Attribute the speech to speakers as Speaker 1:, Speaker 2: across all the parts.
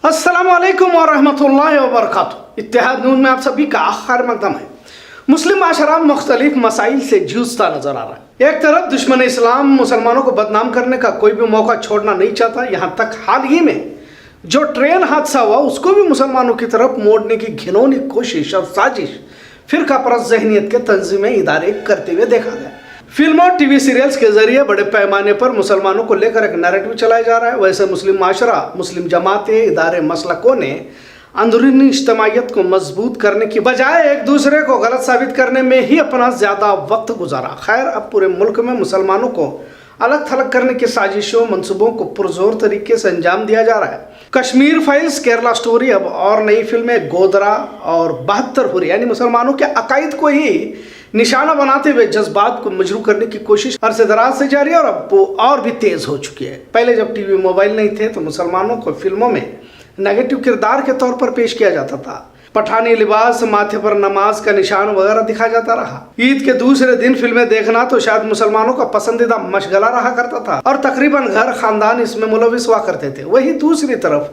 Speaker 1: अस्सलाम वालेकुम व रहमतुल्लाहि व बरकातुहू। इत्तेहाद नून में आप सभी का खैर मकदम है। मुस्लिम माशरा मुख्तलिफ मसाइल से जूझता नजर आ रहा है। एक तरफ दुश्मन इस्लाम मुसलमानों को बदनाम करने का कोई भी मौका छोड़ना नहीं चाहता। यहाँ तक हाल ही में जो ट्रेन हादसा हुआ उसको भी मुसलमानों की तरफ मोड़ने की घिनौनी कोशिश और साजिश फिरका परस्त ज़हनियत के तंजीमें इदारे करते हुए देखा गया। फिल्मों और टीवी सीरियल्स के जरिए बड़े पैमाने पर मुसलमानों को लेकर एक नैरेटिव चलाया जा रहा है। वैसे मुस्लिम माशरा, मुस्लिम जमातें, इदारे, मसलकों ने अंदरूनी इज्तिमाइयत को मजबूत करने की बजाय एक दूसरे को गलत साबित करने में ही अपना ज़्यादा वक्त गुजारा। खैर, अब पूरे मुल्क में मुसलमानों को अलग थलग करने की साजिशों, मंसूबों को पुरजोर तरीके से अंजाम दिया जा रहा है। कश्मीर फाइल्स, केरला स्टोरी, अब और नई फिल्में गोदरा और 72 हुर्री यानी मुसलमानों के अकायद को ही निशाना बनाते हुए जज्बात को मजरू करने की कोशिश अरसे दराज से जारी है और अब वो और भी तेज हो चुकी है। पहले जब टीवी मोबाइल नहीं थे तो मुसलमानों को फिल्मों में नेगेटिव किरदार के तौर पर पेश किया जाता था। पठानी लिबास, माथे पर नमाज का निशान वगैरह दिखा जाता रहा। ईद के दूसरे दिन फिल्में देखना तो शायद मुसलमानों का पसंदीदा मशगला रहा करता था और तकरीबन घर खानदान इसमें मुलविस हुआ करते थे। वही दूसरी तरफ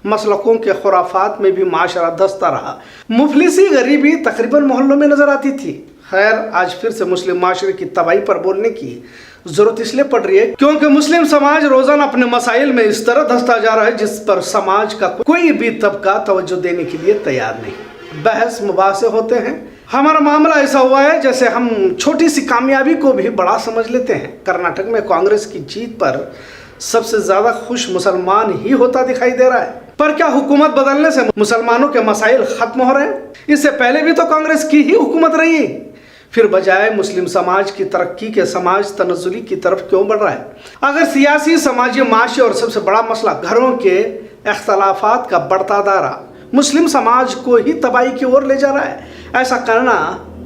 Speaker 1: मसलकों के खुराफात में भी माशरा दस्ता रहा। मुफलिसी गरीबी तकरीबन मोहल्लों में नजर आती थी। खैर, आज फिर से मुस्लिम माशरे की तबाही पर बोलने की जरूरत इसलिए पड़ रही है क्योंकि मुस्लिम समाज रोजाना अपने मसाइल में इस तरह धंसता जा रहा है जिस पर समाज का कोई भी तबका तवज्जो देने के लिए तैयार नहीं। बहस मुबासे होते हैं। हमारा मामला ऐसा हुआ है जैसे हम छोटी सी कामयाबी को भी बड़ा समझ लेते हैं। कर्नाटक में कांग्रेस की जीत पर सबसे ज्यादा खुश मुसलमान ही होता दिखाई दे रहा है। पर क्या हुकूमत बदलने से मुसलमानों के मसाइल खत्म हो रहे हैं? इससे पहले भी तो कांग्रेस की ही हुकूमत रही। फिर बजाय मुस्लिम समाज की तरक्की के समाज तनज़्ज़ुली की तरफ क्यों बढ़ रहा है? अगर सियासी, समाजी, माशी और सबसे बड़ा मसला घरों के इख्तलाफात का बढ़ता दायरा मुस्लिम समाज को ही तबाही की ओर ले जा रहा है, ऐसा करना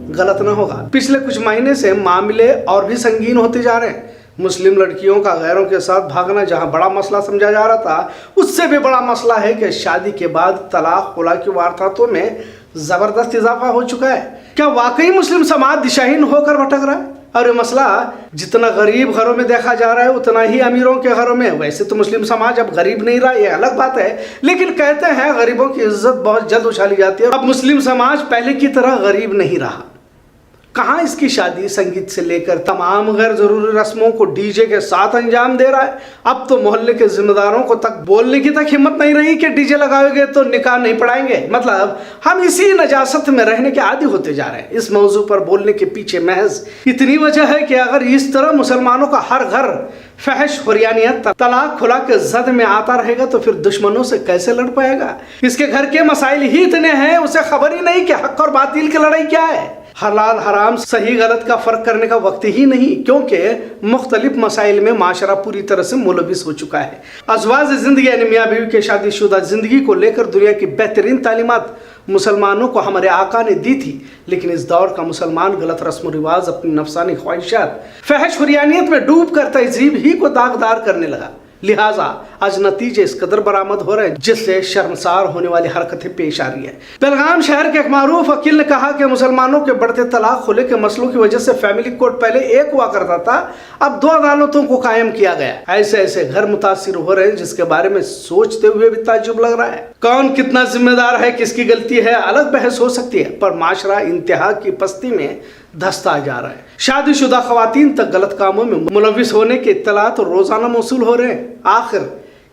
Speaker 1: गलत न होगा। पिछले कुछ महीने से मामले और भी संगीन होते जा रहे हैं। मुस्लिम लड़कियों का गैरों के साथ भागना जहां बड़ा मसला समझा जा रहा था, उससे भी बड़ा मसला है कि शादी के बाद तलाक, खुला की वारदातों में जबरदस्त इजाफा हो चुका है। क्या वाकई मुस्लिम समाज दिशाहीन होकर भटक रहा है? और ये मसला जितना गरीब घरों में देखा जा रहा है उतना ही अमीरों के घरों में। वैसे तो मुस्लिम समाज अब गरीब नहीं रहा, ये अलग बात है, लेकिन कहते हैं गरीबों की इज्जत बहुत जल्द उछाली जाती है। अब मुस्लिम समाज पहले की तरह गरीब नहीं रहा। कहाँ इसकी शादी संगीत से लेकर तमाम गैर जरूरी रस्मों को डीजे के साथ अंजाम दे रहा है। अब तो मोहल्ले के जिम्मेदारों को तक बोलने की तक हिम्मत नहीं रही कि डीजे लगाओगे तो निकाह नहीं पढ़ाएंगे। मतलब हम इसी नजासत में रहने के आदी होते जा रहे हैं। इस मौजू पर बोलने के पीछे महज इतनी वजह है कि अगर इस तरह मुसलमानों का हर घर फहश, हुर्रियानियत, तलाक, खुला के जद में आता रहेगा तो फिर दुश्मनों से कैसे लड़ पाएगा? इसके घर के मसाइल ही इतने हैं, उसे खबर ही नहीं कि हक और बातिल की लड़ाई क्या है। हलाल हराम, सही गलत का फर्क करने का वक्त ही नहीं, क्योंकि मुख्तलिफ मसाइल में माशरा पूरी तरह से मुलविस हो चुका है। अज़वाज ज़िंदगी यानी मियाँ बीवी के शादीशुदा ज़िंदगी को लेकर दुनिया की बेहतरीन तालीमात मुसलमानों को हमारे आका ने दी थी, लेकिन इस दौर का मुसलमान गलत रस्म रिवाज, अपनी नफसानी ख्वाहिशात, फहश, हुर्रियानियत में डूब कर तहजीब ही को दागदार करने लगा। लिहाजा आज नतीजे इस कदर बरामद हो रहे हैं जिससे शर्मसार होने वाली हरकतें पेश आ रही है। बेलगाम शहर के एक मारूफ वकील ने कहा कि मुसलमानों के बढ़ते तलाक, खुले के मसलों की वजह से फैमिली कोर्ट पहले एक हुआ करता था, अब 2 अदालतों को कायम किया गया। ऐसे ऐसे घर मुतासिर हो रहे हैं जिसके बारे में सोचते हुए भी ताज्जुब लग रहा है। कौन कितना जिम्मेदार है, किसकी गलती है, अलग बहस हो सकती है, पर माशरा इंतहा की पस्ती में धंसता जा रहा है। शादीशुदा खवातीन तक गलत कामों में मुलविस होने के इत्तलात रोजाना मौसूल हो रहे हैं। आखिर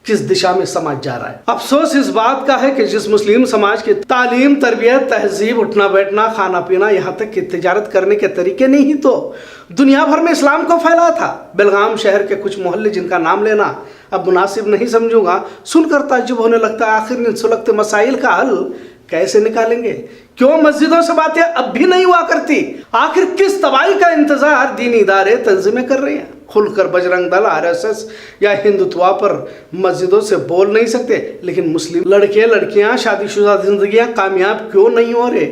Speaker 1: किस दिशा में समाज जा रहा है? अफसोस इस बात का है कि जिस मुस्लिम समाज की तालीम, तरबियत, तहजीब, उठना बैठना, खाना पीना, यहाँ तक कि तिजारत करने के तरीके ने ही तो दुनिया भर में इस्लाम को फैला था। बेलगाम शहर के कुछ मोहल्ले जिनका नाम लेना अब मुनासिब नहीं समझूंगा, सुनकर ताज्जुब होने लगता है। आखिर इन सुलगते मसाइल का हल कैसे निकालेंगे? क्यों मस्जिदों से बातें अब भी नहीं हुआ करती? आखिर किस तबाही का इंतजार दीनी इदारे, तंजीमें कर रही हैं? खुलकर बजरंग दल, आरएसएस या हिंदुत्वा पर मस्जिदों से बोल नहीं सकते, लेकिन मुस्लिम लड़के लड़कियां शादीशुदा जिंदगियां कामयाब क्यों नहीं हो रहे,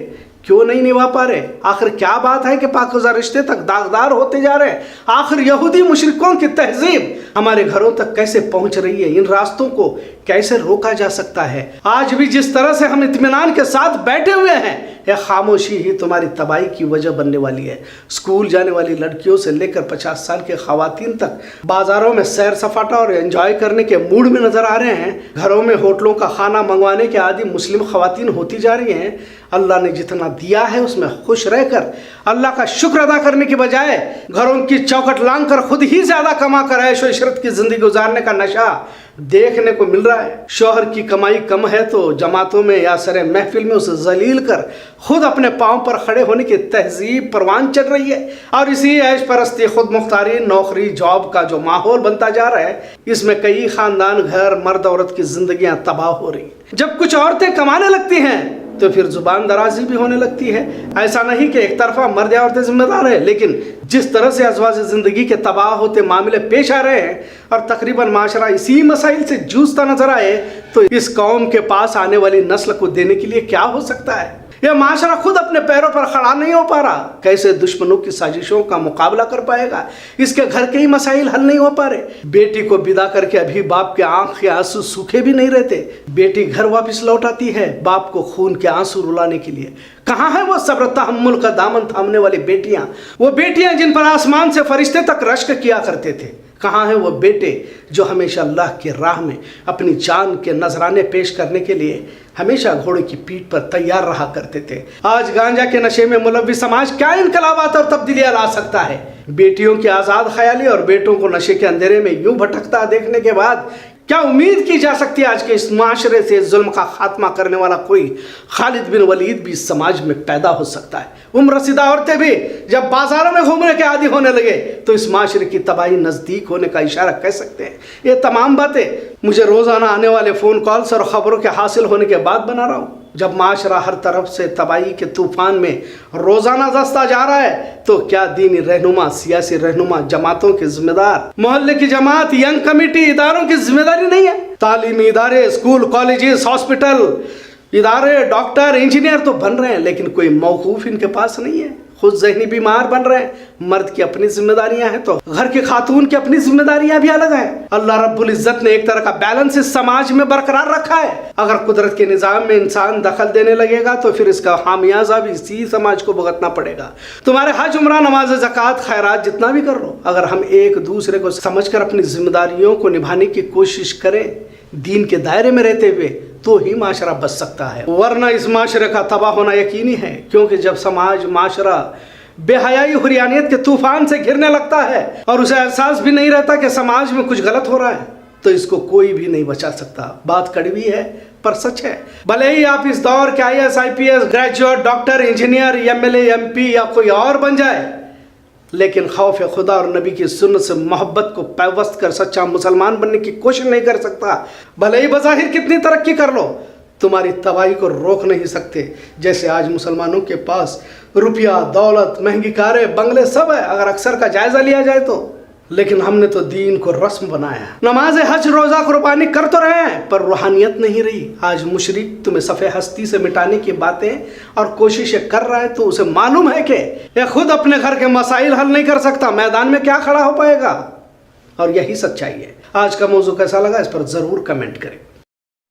Speaker 1: क्यों नहीं निभा पा रहे? आखिर क्या बात है कि पाकिज़ा रिश्ते तक दागदार होते जा रहे हैं? आखिर यहूदी मुशरिकों की तहजीब हमारे घरों तक कैसे पहुंच रही है? इन रास्तों को कैसे रोका जा सकता है। आज भी जिस तरह से हम इत्मीनान के साथ बैठे हुए हैं, यह खामोशी ही तुम्हारी तबाही की वजह बनने वाली है। स्कूल जाने वाली लड़कियों से लेकर 50 साल के खवातीन तक बाजारों में सैर सपाटा और एंजॉय करने के मूड में नजर आ रहे हैं। घरों में होटलों का खाना मंगवाने के आदि मुस्लिम खवातीन होती जा रही हैं। अल्लाह ने जितना दिया है उसमें खुश रहकर अल्लाह का शुक्र अदा करने की बजाय घरों की चौखट लांग कर खुद ही ज्यादा कमा कर ऐशो इशरत की जिंदगी गुजारने का नशा देखने को मिल रहा है। शौहर की कमाई कम है तो जमातों में या सरे महफिल में उसे जलील कर खुद अपने पांव पर खड़े होने की तहजीब परवान चल रही है। और इसी ऐश परस्ती, खुद मुख्तारी, नौकरी, जॉब का जो माहौल बनता जा रहा है, इसमें कई खानदान, घर, मर्द औरत की जिंदगियां तबाह हो रही हैं। जब कुछ औरतें कमाने लगती हैं तो फिर जुबान दराजी भी होने लगती है। ऐसा नहीं कि एक तरफा मर्द या औरतें जिम्मेदार है, लेकिन जिस तरह से अज़वाज ज़िंदगी के तबाह होते मामले पेश आ रहे हैं और तकरीबन माशरा इसी मसाइल से जूझता नजर आए, तो इस कौम के पास आने वाली नस्ल को देने के लिए क्या हो सकता है। यह माशरा खुद अपने पैरों पर खड़ा नहीं हो पा रहा, कैसे दुश्मनों की साजिशों का मुकाबला कर पाएगा। इसके घर के ही मसाइल हल नहीं हो पा रहे। बेटी को विदा करके अभी बाप के आंख के आंसू सूखे भी नहीं रहते। बेटी घर वापस लौट आती है बाप को खून के आंसू रुलाने के लिए। कहाँ है वो सब्र तहम्मुल का दामन थामने वाली बेटियां, वो बेटियां जिन पर आसमान से फरिश्ते तक रश्क किया करते थे। कहाँ हैं वो बेटे जो हमेशा अल्लाह की राह में अपनी जान के नजराने पेश करने के लिए हमेशा घोड़े की पीठ पर तैयार रहा करते थे। आज गांजा के नशे में मुलव्विस समाज क्या इनकलाबात और तब्दीलियां ला सकता है। बेटियों की आज़ाद ख्याली और बेटों को नशे के अंधेरे में यूं भटकता देखने के बाद क्या उम्मीद की जा सकती है आज के इस माशरे से जुल्म का खात्मा करने वाला कोई खालिद बिन वलीद भी समाज में पैदा हो सकता है। उम्र रसीदा औरतें भी जब बाजारों में घूमने के आदी होने लगे तो इस माशरे की तबाही नज़दीक होने का इशारा कह सकते हैं। ये तमाम बातें मुझे रोज़ाना आने वाले फ़ोन कॉल्स और ख़बरों के हासिल होने के बाद बना रहा हूँ। जब माशरा हर तरफ से तबाही के तूफान में रोजाना दस्ता जा रहा है, तो क्या दीनी रहनुमा, सियासी रहनुमा, जमातों के जिम्मेदार, मोहल्ले की जमात, यंग कमेटी, इदारों की जिम्मेदारी नहीं है। तालीमी इदारे, स्कूल, कॉलेजेस, हॉस्पिटल इदारे, डॉक्टर, इंजीनियर तो बन रहे हैं, लेकिन कोई मौकूफ इनके पास नहीं है। खुद जहनी बीमार बन रहे हैं। मर्द की अपनी जिम्मेदारियां हैं तो घर के खातून की अपनी जिम्मेदारियां भी अलग हैं। अल्लाह रब्बुल इज्जत ने एक तरह का बैलेंस इस समाज में बरकरार रखा है। अगर कुदरत के निजाम में इंसान दखल देने लगेगा तो फिर इसका खामियाजा भी इसी समाज को भुगतना पड़ेगा। तुम्हारे हज, उम्रा, नमाज, ज़कात, खैरात जितना भी कर लो, अगर हम एक दूसरे को समझकर अपनी जिम्मेदारियों को निभाने की कोशिश करें दीन के दायरे में रहते हुए, तो ही माशरा बच सकता है, वरना इस माशरे का तबाह होना यकीनी है। क्योंकि जब समाज, माशरा बेहयाई, हुरियानियत के तूफान से घिरने लगता है और उसे एहसास भी नहीं रहता कि समाज में कुछ गलत हो रहा है, तो इसको कोई भी नहीं बचा सकता। बात कड़वी है पर सच है। भले ही आप इस दौर के IAS, IPS graduate, doctor, engineer, MLA, MP या कोई और बन जाए, लेकिन खौफ खुदा और नबी की सुन्नत से मोहब्बत को पैवस्त कर सच्चा मुसलमान बनने की कोशिश नहीं कर सकता। भले ही बज़ाहिर कितनी तरक्की कर लो, तुम्हारी तबाही को रोक नहीं सकते। जैसे आज मुसलमानों के पास रुपया, दौलत, महंगी कारें, बंगले सब है अगर अक्सर का जायजा लिया जाए तो, लेकिन हमने तो दीन को रस्म बनाया। नमाज, हज, रोज़ा, कुर्बानी कर तो रहे हैं पर रूहानियत नहीं रही। आज मुशरिक तुम्हें सफ़े हस्ती से मिटाने की बातें और कोशिशें कर रहा है तो उसे मालूम है कि यह खुद अपने घर के मसाइल हल नहीं कर सकता, मैदान में क्या खड़ा हो पाएगा। और यही सच्चाई है। आज का मौजू कैसा लगा इस पर ज़रूर कमेंट करें।